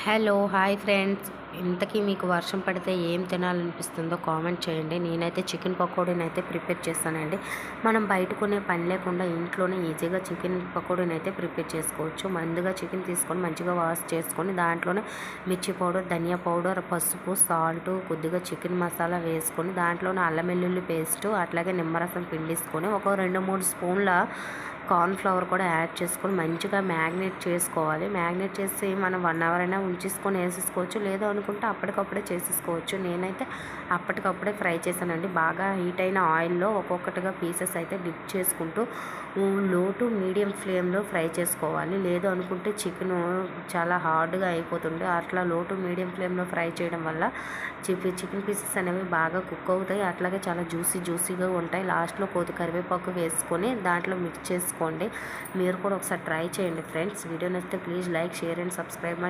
Hello hi friends. ఇంతకీ మీకు వర్షం పడితే ఏం తినాలనిపిస్తుందో కామెంట్ చేయండి. నేనైతే చికెన్ పకోడీని అయితే ప్రిపేర్ చేస్తానండి. మనం బయట కొనే పని లేకుండా ఇంట్లోనే ఈజీగా చికెన్ పకోడీని అయితే ప్రిపేర్ చేసుకోవచ్చు. ముందుగా చికెన్ తీసుకొని మంచిగా వాష్ చేసుకొని దాంట్లోనే మిర్చి పౌడర్, ధనియా పౌడర్, పసుపు, సాల్ట్, కొద్దిగా చికెన్ మసాలా వేసుకొని దాంట్లోనే అల్లం వెల్లుల్లి పేస్ట్, అట్లాగే నిమ్మరసం పిండేసుకొని ఒక 2-3 స్పూన్ల కార్న్‌ఫ్లవర్ కూడా యాడ్ చేసుకొని మంచిగా మ్యాగ్నేట్ చేసుకోవాలి. మ్యాగ్నేట్ చేసి మనం 1 అవర్ అయినా ఉంచేసుకొని వేసేసుకోవచ్చు. లేదు అనుకుంటే అప్పటికప్పుడే చేసేసుకోవచ్చు. నేనైతే అప్పటికప్పుడే ఫ్రై చేశానండి. బాగా హీట్ అయిన ఆయిల్‌లో ఒక్కొక్కటిగా పీసెస్ అయితే డిప్ చేసుకుంటూ లో టు మీడియం ఫ్లేమ్‌లో ఫ్రై చేసుకోవాలి. లేదు అనుకుంటే చికెను చాలా హార్డ్‌గా అయిపోతుంది. అట్లా లో టు మీడియం ఫ్లేమ్‌లో ఫ్రై చేయడం వల్ల చికెన్ పీసెస్ అనేవి బాగా కుక్ అవుతాయి. అట్లాగే చాలా జ్యూసీగా ఉంటాయి. లాస్ట్‌లో కొద్ది కరివేపాకు వేసుకొని దాంట్లో మిక్స్ చేసుకోండి. మీరు కూడా ఒకసారి ట్రై చేయండి ఫ్రెండ్స్. వీడియో నచ్చితే please like, share and subscribe my